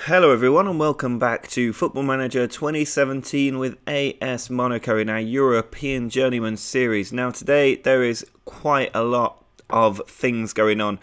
Hello everyone and welcome back to Football Manager 2017 with AS Monaco in our European Journeyman series. Now today there is quite a lot of things going on.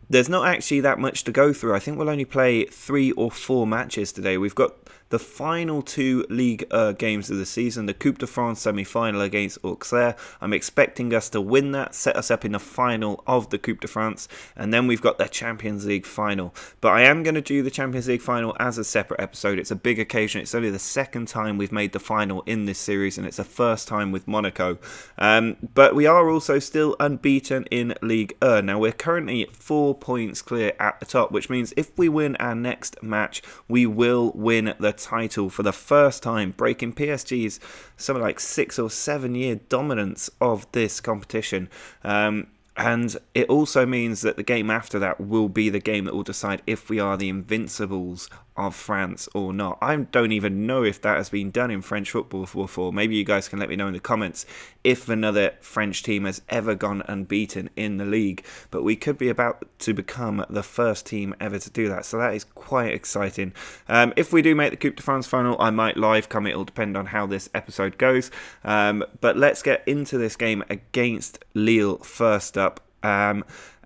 There's not actually that much to go through. I think we'll only play 3 or 4 matches today. We've got the final 2 Ligue 1 games of the season, the Coupe de France semi-final against Auxerre. I'm expecting us to win that, set us up in the final of the Coupe de France, and then we've got the Champions League final. But I am going to do the Champions League final as a separate episode. It's a big occasion. It's only the second time we've made the final in this series, and it's the first time with Monaco. But we are also still unbeaten in Ligue 1. Now we're currently 4 points clear at the top, which means if we win our next match, we will win the title for the first time, breaking PSG's something like 6 or 7 year dominance of this competition. And it also means that the game after that will be the game that will decide if we are the Invincibles of France or not. I don't even know if that has been done in French football before. Maybe you guys can let me know in the comments if another French team has ever gone unbeaten in the league. But we could be about to become the first team ever to do that. So that is quite exciting. If we do make the Coupe de France final, I might live come. It'll depend on how this episode goes. But let's get into this game against Lille first up.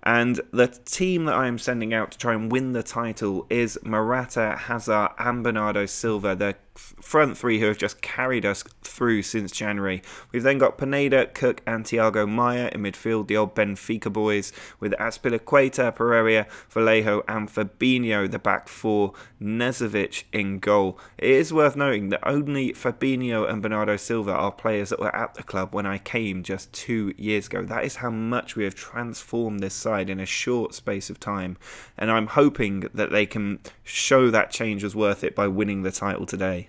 And the team that I am sending out to try and win the title is Morata, Hazard and Bernardo Silva, the front three who have just carried us through since January. We've then got Pineda, Cook and Thiago Maia in midfield, the old Benfica boys, with Azpilicueta, Pereira, Vallejo and Fabinho, the back four, Nezovic in goal. It is worth noting that only Fabinho and Bernardo Silva are players that were at the club when I came just 2 years ago. That is how much we have transformed this side in a short space of time, and I'm hoping that they can show that change was worth it by winning the title today.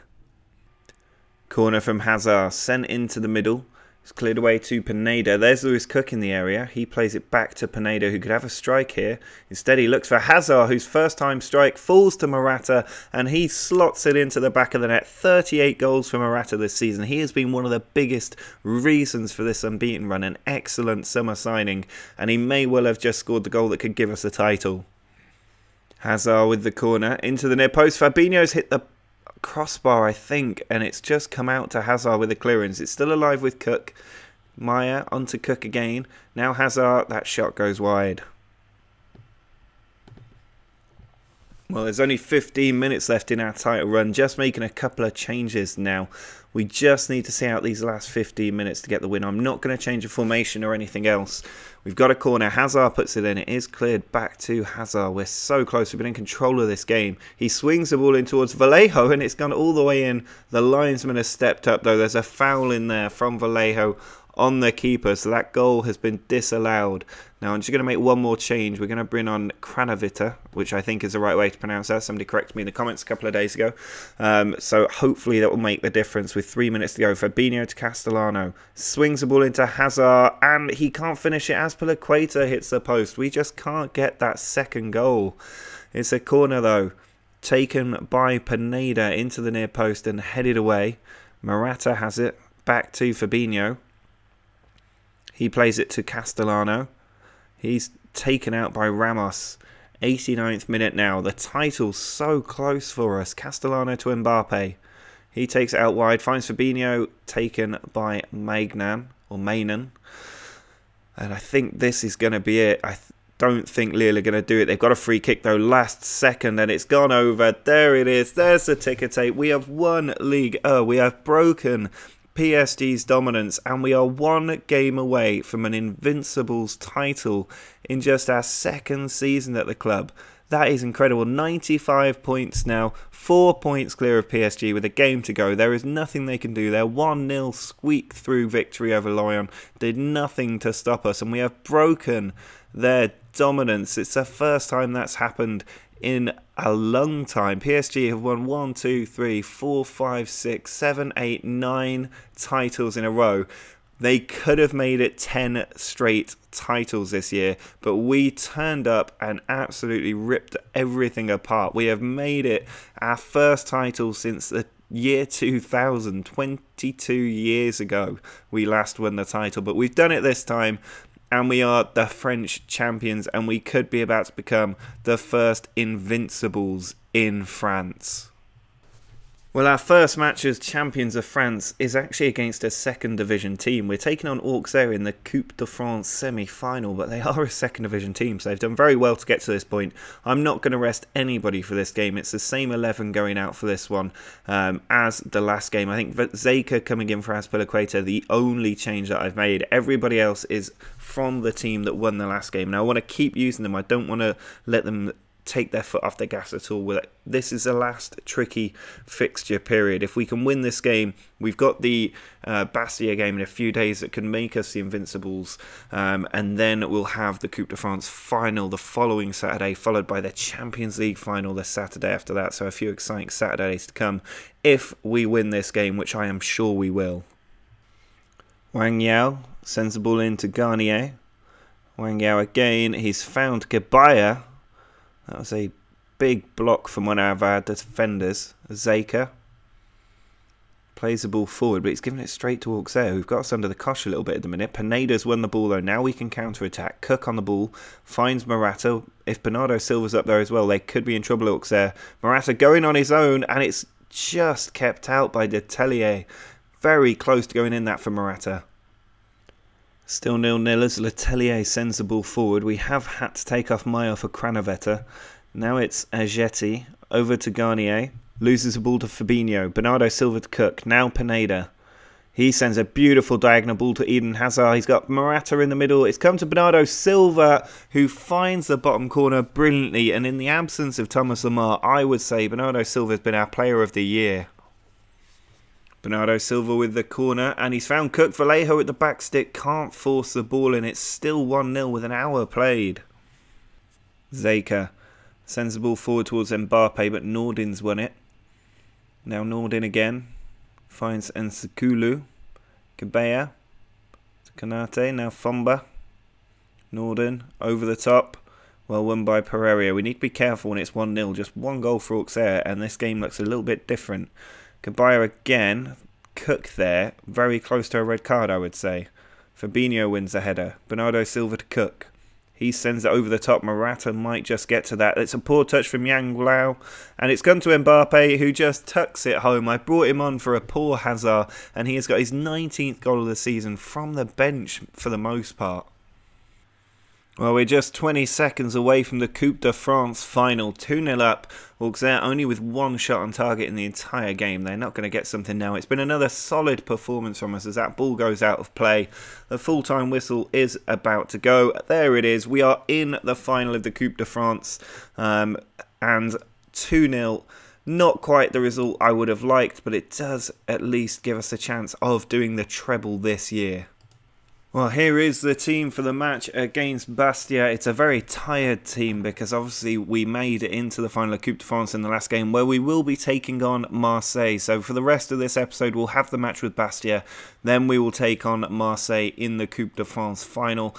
Corner from Hazard, sent into the middle. It's cleared away to Pineda. There's Lewis Cook in the area. He plays it back to Pineda, who could have a strike here. Instead, he looks for Hazard, whose first-time strike falls to Morata, and he slots it into the back of the net. 38 goals for Morata this season. He has been one of the biggest reasons for this unbeaten run. An excellent summer signing, and he may well have just scored the goal that could give us the title. Hazard with the corner into the near post. Fabinho's hit the crossbar, I think, and it's just come out to Hazard with a clearance. It's still alive with Cook. Maia onto Cook again. Now Hazard, that shot goes wide. Well, there's only 15 minutes left in our title run. Just making a couple of changes now. We just need to see out these last 15 minutes to get the win. I'm not going to change a formation or anything else. We've got a corner. Hazard puts it in. It is cleared back to Hazard. We're so close. We've been in control of this game. He swings the ball in towards Vallejo, and it's gone all the way in. The linesman has stepped up, though. There's a foul in there from Vallejo on the keeper, so that goal has been disallowed. Now I'm just going to make one more change. We're going to bring on Kranovita, which I think is the right way to pronounce that. Somebody corrected me in the comments a couple of days ago. So hopefully that will make the difference with 3 minutes to go. Fabinho to Castellano. Swings the ball into Hazard, and he can't finish it. Azpilicueta hits the post. We just can't get that second goal. It's a corner, though, taken by Pineda into the near post and headed away. Morata has it. Back to Fabinho. He plays it to Castellano. He's taken out by Ramos. 89th minute now. The title's so close for us. Castellano to Mbappe. He takes it out wide. Finds Fabinho. Taken by Magnan. Or Mainan. And I think this is going to be it. I don't think Lille are going to do it. They've got a free kick though. Last second. And it's gone over. There it is. There's the ticker tape. We have won Ligue 1. We have broken PSG's dominance, and we are 1 game away from an Invincibles title in just our second season at the club. That is incredible. 95 points now, 4 points clear of PSG with a game to go. There is nothing they can do. Their 1-0 squeak through victory over Lyon did nothing to stop us, and we have broken their dominance. It's the first time that's happened in a long time. PSG have won 1, 2, 3, 4, 5, 6, 7, 8, 9 titles in a row. They could have made it 10 straight titles this year, but we turned up and absolutely ripped everything apart. We have made it our first title since the year 2000, 22 years ago we last won the title, but we've done it this time. and we are the French champions, and we could be about to become the first Invincibles in France. Well, our first match as champions of France is actually against a second division team. We're taking on Auxerre in the Coupe de France semi-final, but they are a second division team, so they've done very well to get to this point. I'm not going to rest anybody for this game. It's the same 11 going out for this one as the last game. I think Zeka coming in for Azpilicueta, the only change that I've made. Everybody else is from the team that won the last game. Now, I want to keep using them. I don't want to let them take their foot off the gas at all with it. This is the last tricky fixture period. If we can win this game, we've got the Bastia game in a few days that can make us the Invincibles, and then we'll have the Coupe de France final the following Saturday, followed by the Champions League final the Saturday after that. So a few exciting Saturdays to come if we win this game, which I am sure we will. Wang Yao sends the ball in to Garnier. Wang Yao again, he's found Gebaya. That was a big block from one of our defenders. Zeka plays the ball forward, but he's giving it straight to Auxerre, who've got us under the cosh a little bit at the minute. Pineda's won the ball though. Now we can counter-attack. Cook on the ball, finds Morata. If Bernardo Silva's up there as well, they could be in trouble, Auxerre. Morata going on his own, and it's just kept out by Detellier. Very close to going in that for Morata. Still 0-0 as Letellier sends the ball forward. We have had to take off Mayo for Cranavetta. Now it's Ajeti over to Garnier. Loses the ball to Fabinho. Bernardo Silva to Cook. Now Pineda. He sends a beautiful diagonal ball to Eden Hazard. He's got Morata in the middle. It's come to Bernardo Silva, who finds the bottom corner brilliantly. And in the absence of Thomas Lemar, I would say Bernardo Silva has been our player of the year. Bernardo Silva with the corner, and he's found Cook. Vallejo at the back stick, can't force the ball in. It's still 1-0 with an hour played. Zeka sends the ball forward towards Mbappe, but Nordin's won it. Now Nordin again. Finds Nsekulu. Kabea. Kanate, now Fomba. Nordin over the top. Well won by Pereira. We need to be careful when it's 1-0. Just one goal for Auxerre, and this game looks a little bit different. Kabaya again, Cook there, very close to a red card I would say. Fabinho wins the header, Bernardo Silva to Cook. He sends it over the top, Morata might just get to that. It's a poor touch from Yang Lao, and it's gone to Mbappe, who just tucks it home. I brought him on for a poor Hazard, and he has got his 19th goal of the season from the bench for the most part. Well, we're just 20 seconds away from the Coupe de France final. 2-0 up. Auxerre only with one shot on target in the entire game. They're not going to get something now. It's been another solid performance from us as that ball goes out of play. The full-time whistle is about to go. There it is. We are in the final of the Coupe de France. And 2-0. Not quite the result I would have liked, but it does at least give us a chance of doing the treble this year. Well, here is the team for the match against Bastia. It's a very tired team because obviously we made it into the final of Coupe de France in the last game where we will be taking on Marseille. So for the rest of this episode, we'll have the match with Bastia. Then we will take on Marseille in the Coupe de France final.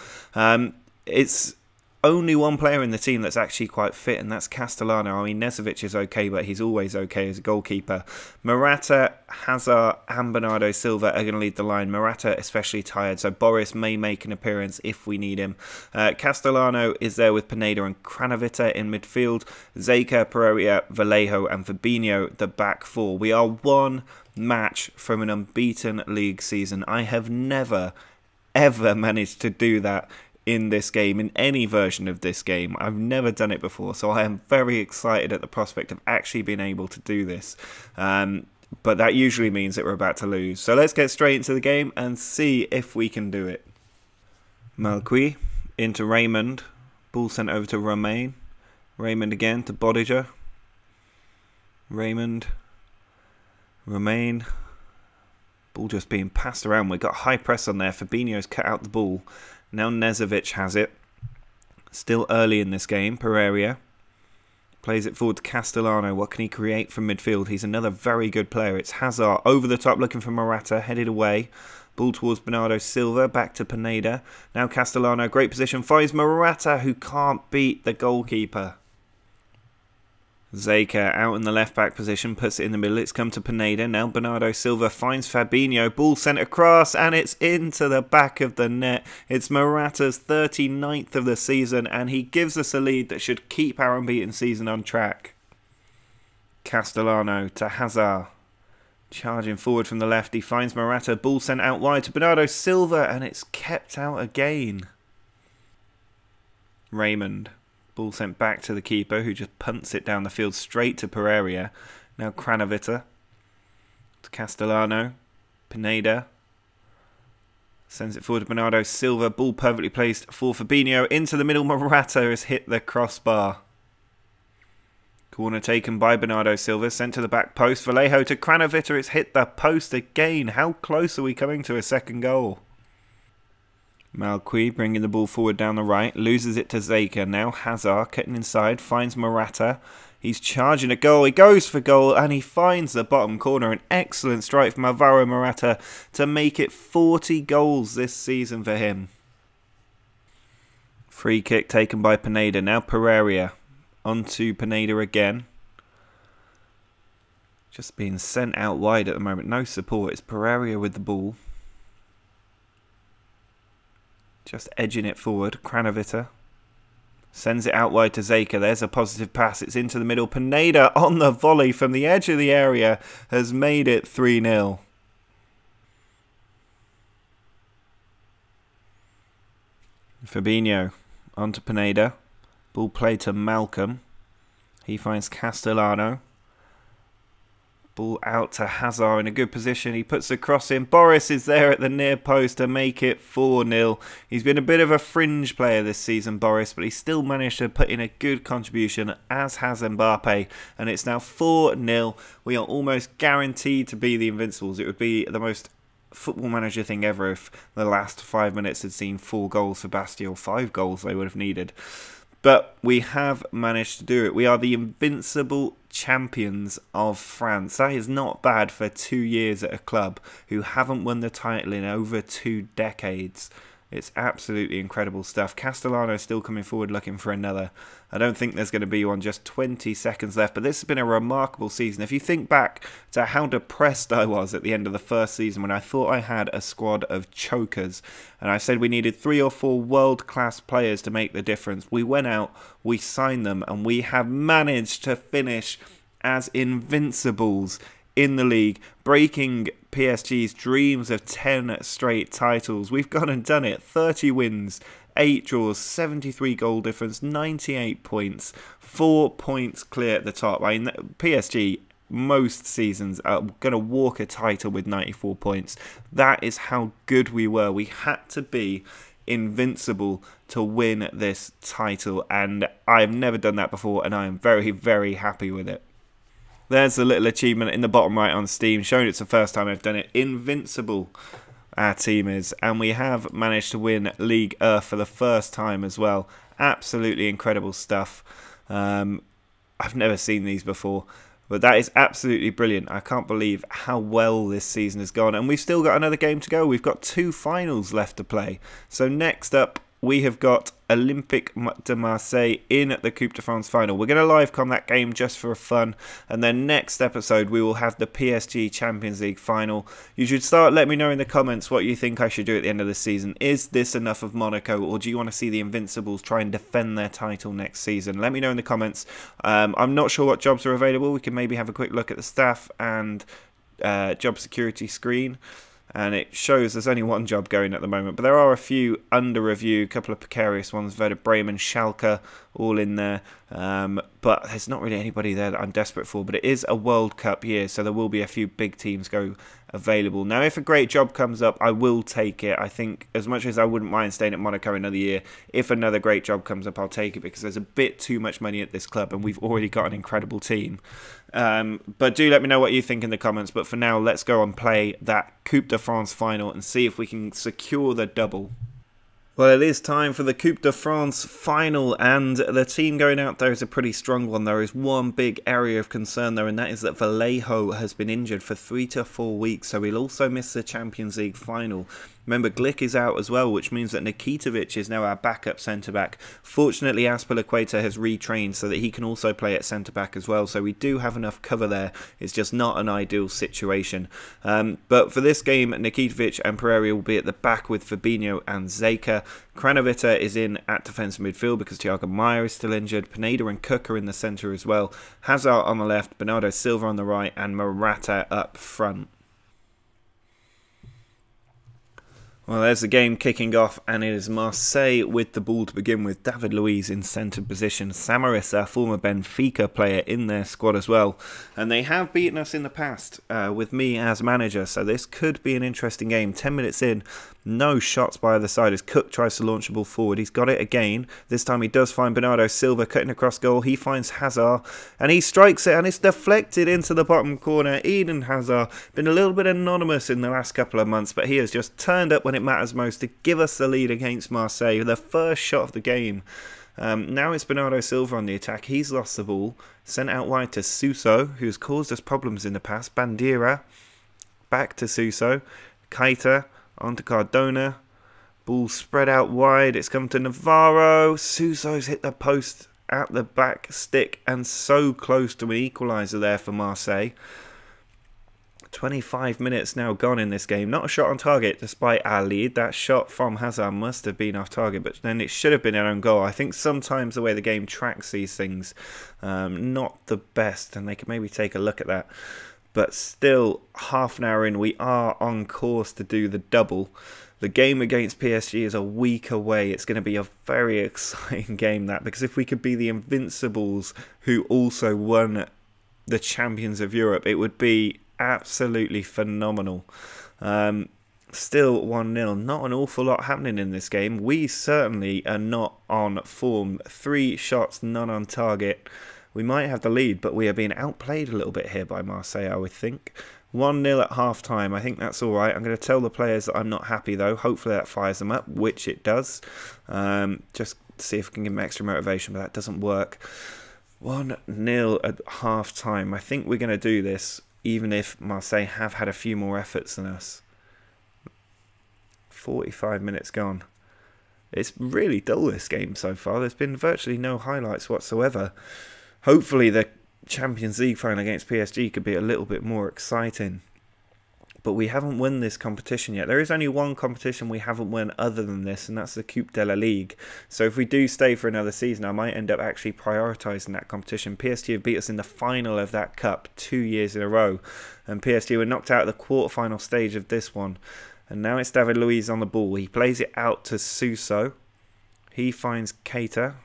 It's only one player in the team that's actually quite fit, and that's Castellano. I mean, Nezovic is okay, but he's always okay as a goalkeeper. Morata, Hazard and Bernardo Silva are going to lead the line. Morata especially tired, so Boris may make an appearance if we need him. Castellano is there with Pineda and Cranavetta in midfield. Zeka, Pereira, Vallejo and Fabinho, the back four. We are one match from an unbeaten league season. I have never, ever managed to do that in this game, in any version of this game. I've never done it before, so I am very excited at the prospect of actually being able to do this. But that usually means that we're about to lose. So let's get straight into the game and see if we can do it. Malqui into Raymond. Ball sent over to Romain. Raymond again to Bodiger. Raymond. Romain. Ball just being passed around. We've got high press on there. Fabinho's cut out the ball. Now Nezovic has it. Still early in this game. Pereira plays it forward to Castellano. What can he create from midfield? He's another very good player. It's Hazard over the top looking for Morata. Headed away. Ball towards Bernardo Silva. Back to Pineda. Now Castellano. Great position. Finds Morata, who can't beat the goalkeeper. Zeka out in the left-back position, puts it in the middle. It's come to Pineda. Now Bernardo Silva finds Fabinho. Ball sent across, and it's into the back of the net. It's Morata's 39th of the season, and he gives us a lead that should keep our unbeaten season on track. Castellano to Hazard. Charging forward from the left, he finds Morata. Ball sent out wide to Bernardo Silva, and it's kept out again. Raymond. Ball sent back to the keeper, who just punts it down the field straight to Pereira. Now Kranovita to Castellano. Pineda sends it forward to Bernardo Silva. Ball perfectly placed for Fabinho. Into the middle, Morata has hit the crossbar. Corner taken by Bernardo Silva. Sent to the back post. Vallejo to Kranovita. It's hit the post again. How close are we coming to a second goal? Malqui bringing the ball forward down the right, loses it to Zeka. Now Hazard cutting inside, finds Morata. He's charging a goal, he goes for goal, and he finds the bottom corner. An excellent strike from Alvaro Morata to make it 40 goals this season for him. Free kick taken by Pineda. Now Pereira onto Pineda again. Just being sent out wide at the moment, no support. It's Pereira with the ball. Just edging it forward. Kranovita sends it out wide to Zeka. There's a positive pass. It's into the middle. Pineda on the volley from the edge of the area has made it 3-0. Fabinho onto Pineda. Ball played to Malcolm. He finds Castellano. Ball out to Hazard in a good position. He puts the cross in. Boris is there at the near post to make it 4-0. He's been a bit of a fringe player this season, Boris, but he still managed to put in a good contribution, as has Mbappe. And it's now 4-0. We are almost guaranteed to be the Invincibles. It would be the most Football Manager thing ever if the last 5 minutes had seen 4 goals for Bastille. 5 goals they would have needed. But we have managed to do it. We are the invincible champions of France. That is not bad for 2 years at a club who haven't won the title in over 2 decades. It's absolutely incredible stuff. Castellano is still coming forward looking for another. I don't think there's going to be one, just 20 seconds left. But this has been a remarkable season. If you think back to how depressed I was at the end of the first season when I thought I had a squad of chokers and I said we needed 3 or 4 world-class players to make the difference. We went out, we signed them, and we have managed to finish as invincibles in the league, breaking PSG's dreams of 10 straight titles. We've gone and done it. 30 wins, 8 draws, 73 goal difference, 98 points, 4 points clear at the top. I mean, PSG most seasons are going to walk a title with 94 points. That is how good we were. We had to be invincible to win this title, and I've never done that before, and I am very, very happy with it. There's a little achievement in the bottom right on Steam, showing it's the first time I've done it. Invincible, our team is. And we have managed to win League Earth for the first time as well. Absolutely incredible stuff. I've never seen these before. But that is absolutely brilliant. I can't believe how well this season has gone. And we've still got another game to go. We've got 2 finals left to play. So next up, we have got Olympique de Marseille in the Coupe de France final. We're going to livecom that game just for fun. And then next episode, we will have the PSG Champions League final. You should start letting me know in the comments what you think I should do at the end of the season. Is this enough of Monaco, or do you want to see the Invincibles try and defend their title next season? Let me know in the comments. I'm not sure what jobs are available. We can maybe have a quick look at the staff and job security screen. And it shows there's only 1 job going at the moment. But there are a few under review, a couple of precarious ones. Werder Bremen, Schalke, all in there. But there's not really anybody there that I'm desperate for. But it is a World Cup year, so there will be a few big teams go available. Now, if a great job comes up, I will take it. I think as much as I wouldn't mind staying at Monaco another year, if another great job comes up, I'll take it, because there's a bit too much money at this club and we've already got an incredible team. But do let me know what you think in the comments. But for now, let's go and play that Coupe de France final and see if we can secure the double. Well, it is time for the Coupe de France final, and the team going out there is a pretty strong one. There is one big area of concern though, and that is that Vallejo has been injured for 3 to 4 weeks, so he'll also miss the Champions League final. Remember, Glick is out as well, which means that Nikitovic is now our backup centre-back. Fortunately, Azpilicueta has retrained so that he can also play at centre-back as well, so we do have enough cover there. It's just not an ideal situation. But for this game, Nikitovic and Pereira will be at the back with Fabinho and Zeka. Kranovita is in at defensive midfield because Thiago Maia is still injured. Pineda and Cook are in the centre as well. Hazard on the left, Bernardo Silva on the right, and Morata up front. Well, there's the game kicking off, and it is Marseille with the ball to begin with. David Luiz in centre position. Samarissa, former Benfica player, in their squad as well. And they have beaten us in the past with me as manager, so this could be an interesting game. 10 minutes in, no shots by either side as Cook tries to launch the ball forward. He's got it again. This time he does find Bernardo Silva cutting across goal. He finds Hazard, and he strikes it, and it's deflected into the bottom corner. Eden Hazard, been a little bit anonymous in the last couple of months, but he has just turned up when it matters most to give us the lead against Marseille. The first shot of the game. Now it's Bernardo Silva on the attack. He's lost the ball. Sent out wide to Suso, who's caused us problems in the past. Bandira. Back to Suso. Keita. On to Cardona. Ball spread out wide. It's come to Navarro. Suso's hit the post at the back stick and so close to an equaliser there for Marseille. 25 minutes now gone in this game. Not a shot on target despite our lead. That shot from Hazard must have been off target, but then it should have been our own goal. I think sometimes the way the game tracks these things, not the best, and they could maybe take a look at that. But still, half an hour in, we are on course to do the double. The game against PSG is a week away. It's going to be a very exciting game, that, because if we could be the Invincibles who also won the Champions of Europe, it would be absolutely phenomenal. Still 1-0. Not an awful lot happening in this game. We certainly are not on form. 3 shots, none on target. We might have the lead, but we are being outplayed a little bit here by Marseille, I would think. 1-0 at half-time. I think that's all right. I'm going to tell the players that I'm not happy, though. Hopefully that fires them up, which it does. Just see if I can give them extra motivation, but that doesn't work. 1-0 at half-time. I think we're going to do this, even if Marseille have had a few more efforts than us. 45 minutes gone. It's really dull, this game so far. There's been virtually no highlights whatsoever. Hopefully the Champions League final against PSG could be a little bit more exciting. But we haven't won this competition yet. There is only one competition we haven't won other than this, and that's the Coupe de la Ligue. So if we do stay for another season, I might end up actually prioritising that competition. PSG have beat us in the final of that cup 2 years in a row. And PSG were knocked out at the quarter-final stage of this one. And now it's David Luiz on the ball. He plays it out to Suso. He finds Keita.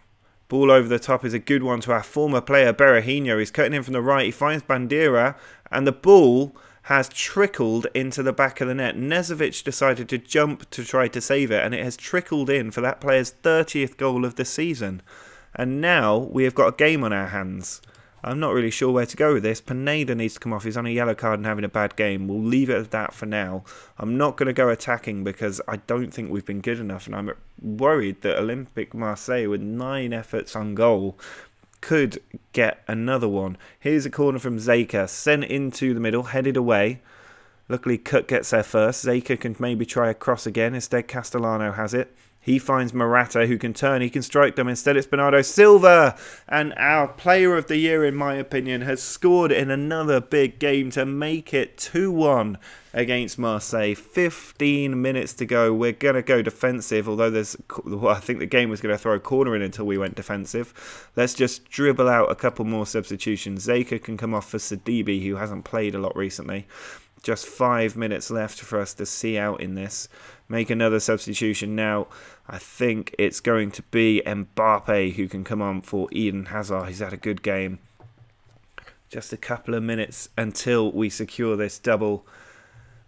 Ball over the top is a good one to our former player, Berahino. He's cutting in from the right. He finds Bandira. And the ball has trickled into the back of the net. Nezovic decided to jump to try to save it. And it has trickled in for that player's 30th goal of the season. And now we have got a game on our hands. I'm not really sure where to go with this. Pineda needs to come off. He's on a yellow card and having a bad game. We'll leave it at that for now. I'm not going to go attacking because I don't think we've been good enough. And I'm worried that Olympique Marseille, with 9 efforts on goal, could get another one. Here's a corner from Zeka. Sent into the middle. Headed away. Luckily, Cook gets there first. Zeka can maybe try a cross again. Instead, Castellano has it. He finds Morata, who can turn. He can strike them. Instead, it's Bernardo Silva. And our player of the year, in my opinion, has scored in another big game to make it 2-1 against Marseille. 15 minutes to go. We're going to go defensive, although I think the game was going to throw a corner in until we went defensive. Let's just dribble out a couple more substitutions. Zeka can come off for Sidibe, who hasn't played a lot recently. Just 5 minutes left for us to see out in this. Make another substitution now. I think it's going to be Mbappe who can come on for Eden Hazard. He's had a good game. Just a couple of minutes until we secure this double.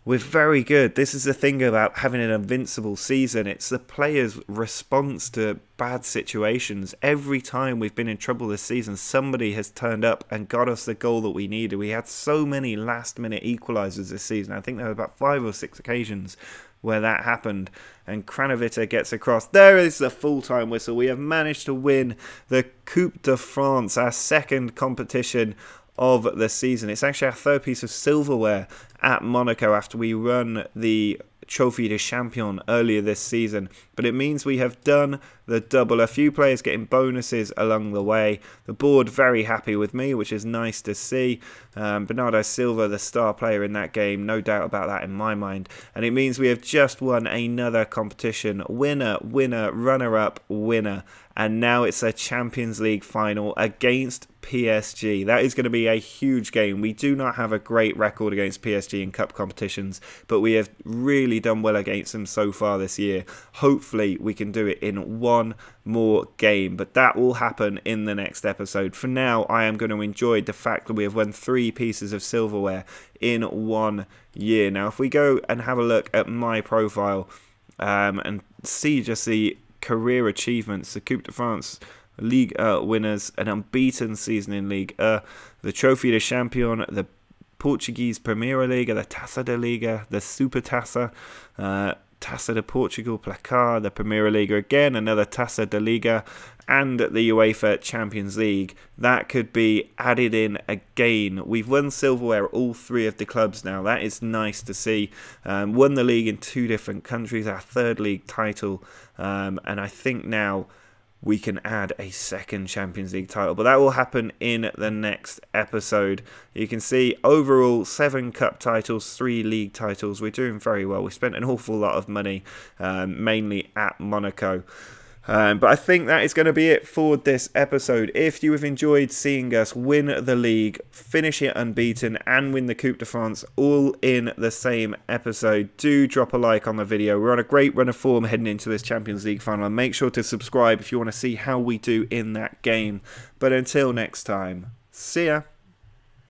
We're very good. This is the thing about having an invincible season. It's the players' response to bad situations. Every time we've been in trouble this season, somebody has turned up and got us the goal that we needed. We had so many last-minute equalisers this season. I think there were about 5 or 6 occasions where that happened. And Kranovita gets across. There is the full-time whistle. We have managed to win the Coupe de France, our second competition of the season. It's actually our 3rd piece of silverware at Monaco after we won the Trophy de Champion earlier this season, but it means we have done the double. A few players getting bonuses along the way. The board very happy with me, which is nice to see. Bernardo Silva, the star player in that game, no doubt about that in my mind. And it means we have just won another competition. Winner, winner, runner-up, winner. And now it's a Champions League final against PSG. That is going to be a huge game. We do not have a great record against PSG in cup competitions, but we have really done well against them so far this year. Hopefully we can do it in one more game, but that will happen in the next episode. For now, I am going to enjoy the fact that we have won 3 pieces of silverware in 1 year. Now, if we go and have a look at my profile and see just the career achievements, the Coupe de France Ligue winners, an unbeaten season in Ligue the Trophy de Champion, the Portuguese Primeira Liga, the Taça da Liga, the Super Taça, Taça de Portugal Placar, the Primeira Liga again, another Taça da Liga, and the UEFA Champions League. That could be added in again. We've won silverware at all 3 of the clubs now. That is nice to see. Won the league in 2 different countries, our 3rd league title, and I think now we can add a 2nd Champions League title, but that will happen in the next episode. You can see overall 7 cup titles, 3 league titles. We're doing very well. We spent an awful lot of money, mainly at Monaco. But I think that is going to be it for this episode. If you have enjoyed seeing us win the league, finish it unbeaten, and win the Coupe de France all in the same episode, do drop a like on the video. We're on a great run of form heading into this Champions League final, and make sure to subscribe if you want to see how we do in that game. But until next time, see ya!